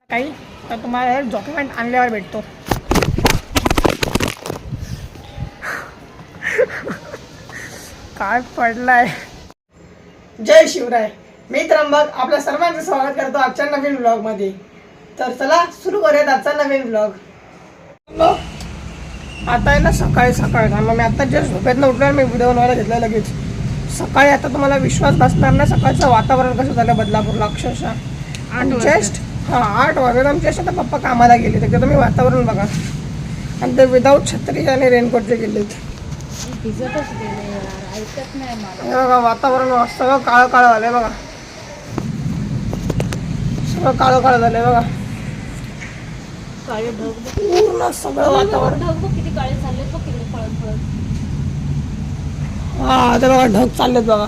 काही तर तुम्हाला डॉक्युमेंट आणल्यावर भेटतो. काय पडलाय. जय शिवराय. मी त्र्यंबक आपल्या सर्वांचं स्वागत करतो आजच्या नवीन ब्लॉगमध्ये. तर चला सुरू करूयात आजचा नवीन ब्लॉग. आता आहे ना सकाळी मग मी आता जस्ट झोपेतनं उठल्यावर मी व्हिडिओ बनवायला घेतला लगेच सकाळी. आता तुम्हाला विश्वास बसणार नाही सकाळचं वातावरण कसं झालं बदलापूरला. अक्षरशः जस्ट 8 वाजता जस्ट आता पप्पा कामाला गेले. तर तुम्ही वातावरण बघा आणि ते विदाऊट छत्री आणि रेनकोटचे गेलेत. बघा वातावरण सगळं काळं काळं झालंय बघा. सगळं काळं काळं झालंय बघा. पूर्ण सगळं वातावरण. हा आता बघा ढग चाललेत बघा.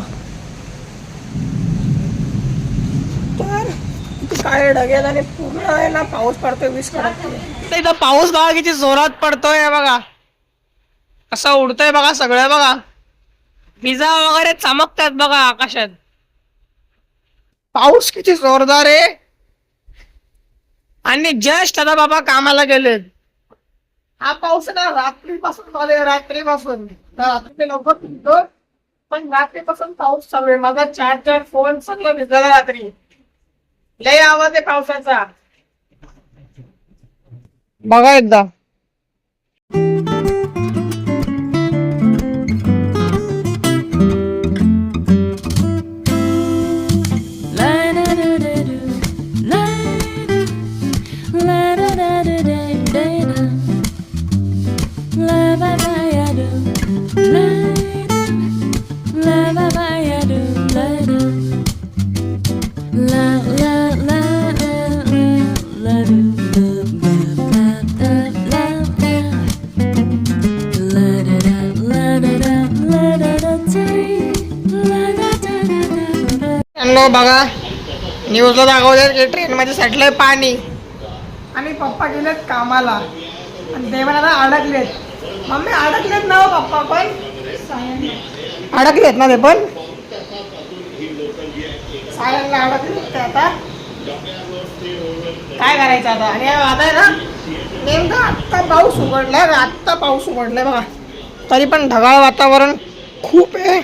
तर काळे ढग आहेत आणि पूर्ण आहे ना पाऊस पडतोय 20 कडक. इथं पाऊस बघा किती जोरात पडतोय बघा. कसं उडतंय बघा सगळं बघा. विजा वगैरे चमकतात बघा आकाशात. पाऊस किती जोरदार आहे. आणि जस्ट आता बाबा कामाला गेलेत. हा पाऊस ना रात्रीपासून चालू आहे. रात्रीपासून रात्री लवकर तुमचं पण रात्रीपासून पाऊस चालू आहे. माझा चार्जर फोन सगळं भिजलं रात्री. लय आवाज आहे पावसाचा बघा एकदा. बघा न्यूजला दाखवतात की ट्रेन मध्ये साठलंय पाणी आणि पप्पा गेलेत कामाला आणि ते मला अडकलेत. मम्मी अडकलेत ना पप्पा पण अडकलेत ना ते पण सायनला अडकलेत ते. आता काय करायचं आता. आणि आता आहे ना नेमकं आत्ता पाऊस उघडलाय बघा. तरी पण ढगाळ वातावरण खूप आहे.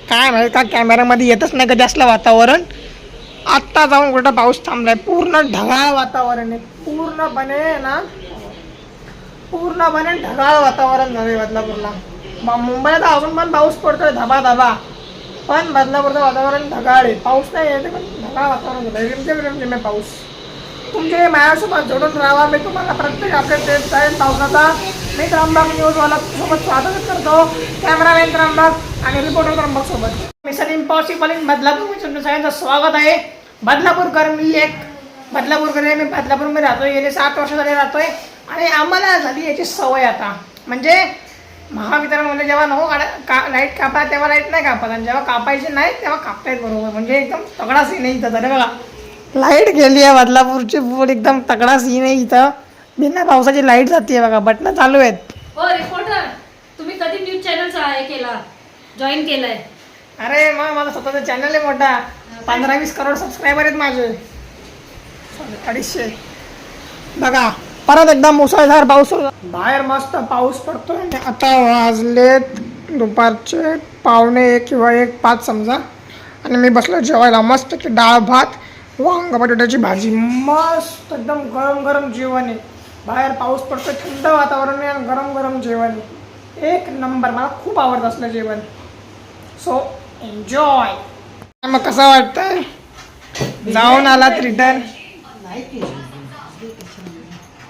काय माहिती का कॅमेरामध्ये येतच नाही कधी असलं वातावरण. आत्ता जाऊन कुठं पाऊस थांबलाय. पूर्ण ढगाळ वातावरण आहे. पूर्णपणे ढगाळ वातावरण झालंय बदलापूरला. मुंबईला तर अजून पण पाऊस पडतोय धबा. पण बदलापूरचं वातावरण ढगाळ आहे. पाऊस नाही येते पण ढगाळ वातावरण झालंय. रिमझिम आहे पाऊस. तुमचे माझ्यासोबत जोडून राहावा. मी तुम्हाला प्रत्येक अपडेट देत जाईल पावसाचा. मी त्र्यंबक न्यूजवाला सोबत स्वागत करतो. कॅमेरामॅन त्र्यंबक आणि रिपोर्टर त्र्यंबक सोबत. मिशन इम्पॉसिबल इन बदलापूर मी तुमचं सगळ्यांचं स्वागत आहे. बदलापूरकर मी बदलापूरमध्ये राहतोय. गेले 7 वर्ष झाले राहतोय आणि आम्हाला झाली याची सवय आता. म्हणजे महावितरणमध्ये जेव्हा लाईट कापा तेव्हा लाईट नाही कापत आणि जेव्हा कापायची नाही तेव्हा कापतायत बरोबर. म्हणजे एकदम तगडा सीन आहे इथं. झालं बघा लाईट गेली आहे बदलापूरची. पूर एकदम तगडा सीन आहे इथं. बिना पावसाची लाईट जाते बघा. बटणं चालू आहेत. हो रिपोर्टर तुम्ही कधी न्यूज चॅनलचा जॉईन केलाय? अरे मग माझा स्वतःचा चॅनल आहे मोठा. 15-20 करोड सबस्क्रायबर आहेत माझे. 250 बघा. परत एकदा मुसळधार पाऊस. बाहेर मस्त पाऊस पडतोय आणि आता वाजलेत दुपारचे 1:45 किंवा 1:05 समजा. आणि मी बसलो जेवायला. मस्त की डाळ भात वांग बटाट्याची भाजी मस्त एकदम गरम जेवण आहे. बाहेर पाऊस पडतोय थंड वातावरण आहे आणि गरम जेवण आहे. एक नंबर. मला खूप आवडतं असलं जेवण. So enjoy. मग कसं वाटतंय जाऊन आलात रिटर्न?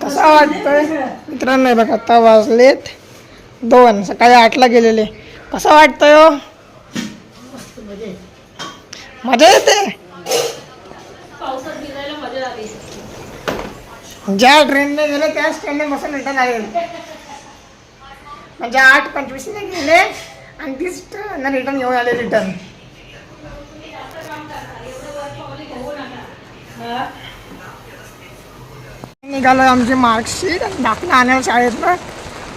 कसं वाटतंय मित्रांनो? बघा आता वाजलेत 2. सकाळी 8ला गेलेले. कसं वाटतंय हो? मजा येते. ज्या ट्रेनने गेले त्याच ट्रेनने बसून रिटर्न आले. म्हणजे 8:25 गेले आणि 30 रिटर्न घेऊन आले. रिटर्न निघालं आमची मार्कशीट दाखला आणायला शाळेतनं.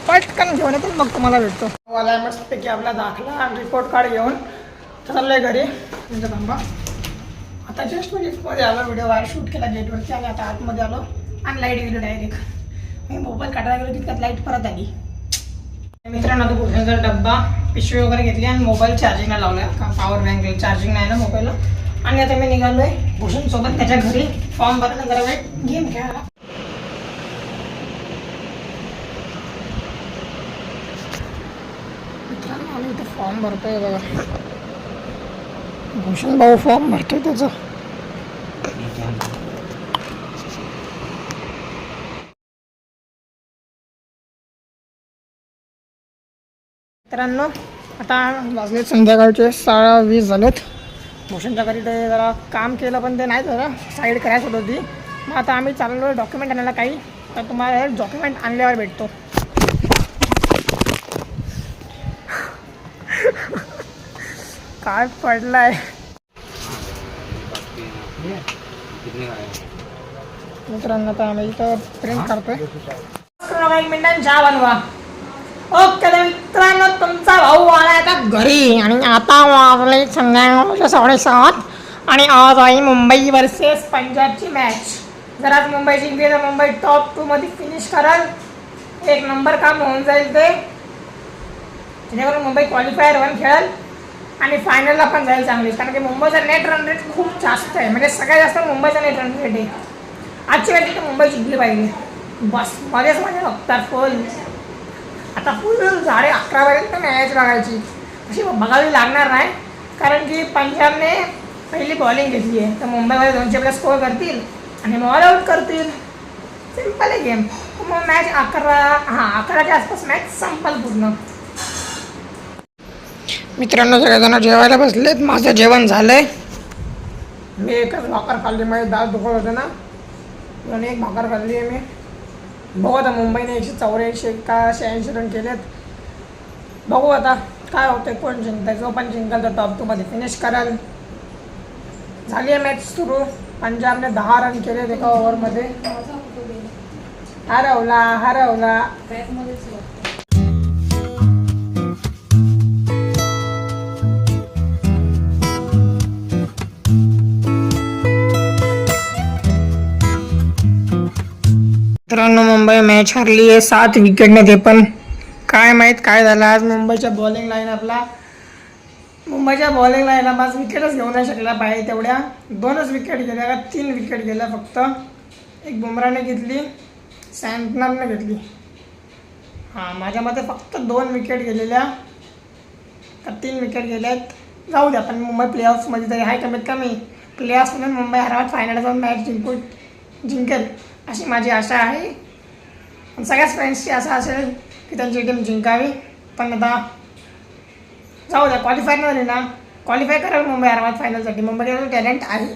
पटकन घेऊन येतो मग तुम्हाला भेटतो. मला मस्तपैकी आपला दाखला आणि रिपोर्ट कार्ड घेऊन चाललंय घरी. म्हणजे थांबा आता जस्ट म्हणजे मध्ये आलो, व्हिडिओ बाहेर शूट केला गेटवरती आणि आता आतमध्ये आलो आणि लाईट गेली डायरेक्ट. मी मोबाईल काढायला गेलो तितक्यात लाईट परत आली. मित्रांनो आता भोजनाचा डब्बा पिशवी वगैरे घेतली आणि मोबाईल चार्जिंगला लावला. का पॉवर बँक चार्जिंग नाही ना मोबाईलला. आणि आता मी निघालो आहे भूषणसोबत त्याच्या घरी फॉर्म भरायला, जरा वेळ गेम खेळायला. मित्रांनो आम्ही इथे फॉर्म भरतोय बघा. भूषण भाऊ फॉर्म भरतोय त्याचं. मित्रांनो आता वाजले संध्याकाळचे 6:20 झालेत. भूषणच्या घरी ते जरा काम केलं पण ते नाही जरा साईड करायचं होतं ती. मग आता आम्ही चाललो डॉक्युमेंट आणायला काही. तर तुम्हाला डॉक्युमेंट आणल्यावर भेटतो. काय पडलाय मित्रांनो. आता आम्ही इथं प्रिंट करतोय. 1 मिनिटात चहा बनवा. ओके मित्रांनो तुमचा भाऊ आला आता घरी आणि आता वाजले संध्याकाळचे 7:30 आणि आज आहे मुंबई वर्सेस पंजाबची मॅच. जर आज मुंबई जिंकली तर मुंबई टॉप 2 मध्ये फिनिश कराल. 1 नंबर काम होऊन जाईल ते. जेणेकरून मुंबई क्वालिफायर 1 खेळेल आणि फायनलला पण जाईल चांगली. कारण की मुंबईचा नेट रन रेट खूप जास्त आहे. म्हणजे सगळ्यात जास्त मुंबईचा नेट रन रेट आहे. आजची मॅच तर मुंबई जिंकली पाहिजे. बस मध्येच म्हणजे बघतात फुल. आता फुल 11:30 पर्यंत मॅच बघायची. अशी बघावी लागणार नाही. कारण की पंजाबने पहिली बॉलिंग घेतली आहे. तर मुंबईमध्ये 200 स्कोअर करतील आणि ऑल आउट करतील. सिम्पल आहे गेम. मग मॅच 11च्या आसपास मॅच संपल पूर्ण. मित्रांनो सगळेजण जेवायला बसलेत. माझं जेवण झालंय. मी एकच भाकर खाल्ली. माझी दाल दुखत होते ना म्हणून 1 भाकर खाल्ली आहे मी. बघू आता मुंबईने 184 का 86 रन केलेत. बघू आता काय होतं. कोण जिंकतं. जो पण जिंकल तर टॉप 2 मध्ये फिनिश कराल. झाली आहे मॅच सुरू. पंजाबने 10 रन केलेत एका ओव्हरमध्ये. हरवला. मित्रांनो मुंबई मॅच हरली आहे 7 विकेटने. ते पण काय माहीत काय झालं आज मुंबईच्या बॉलिंग लाईनअपला. मुंबईच्या बॉलिंग लाईनअप आज विकेटच घेऊ नाही शकला पाहिजे तेवढ्या. 2च विकेट गेल्या का 3 विकेट गेल्या फक्त. 1 बुमराने घेतली, सँटनरने घेतली. माझ्या मते फक्त 2 विकेट गेलेल्या का 3 विकेट गेल्या आहेत. जाऊ द्या. पण मुंबई प्लेऑफ्समध्ये तरी आहे कमीत कमी. प्लेऑफ्समध्ये मुंबई हरवत फायनल जाऊन मॅच जिंकेल अशी माझी आशा आहे. सगळ्याच फ्रेंड्सची आशा असेल की त्यांची टीम जिंकावी. पण आता जाऊ द्या. क्वालिफायर नाही ना. क्वालिफाय करावं मुंबई हरवत फायनलसाठी. मुंबईला टॅलेंट आहे.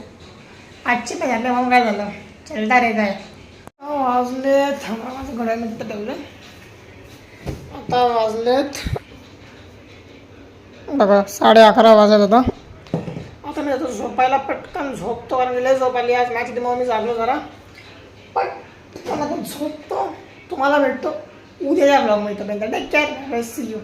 आजची पण झाले मग काय झालं. चलता रे काय. वाजलेत माझं घड्याळमध्ये ठेवलं. आता वाजलेत बघा 11:30 वाजत होता. आता मी आता झोपायला पटकन झोपतो. कारण की लय झोप आली आज मॅच. मग मी जागलो जरा. पण मला पण झोपतो. तुम्हाला भेटतो उद्याच्या ब्लॉगमध्ये. Take care. See you.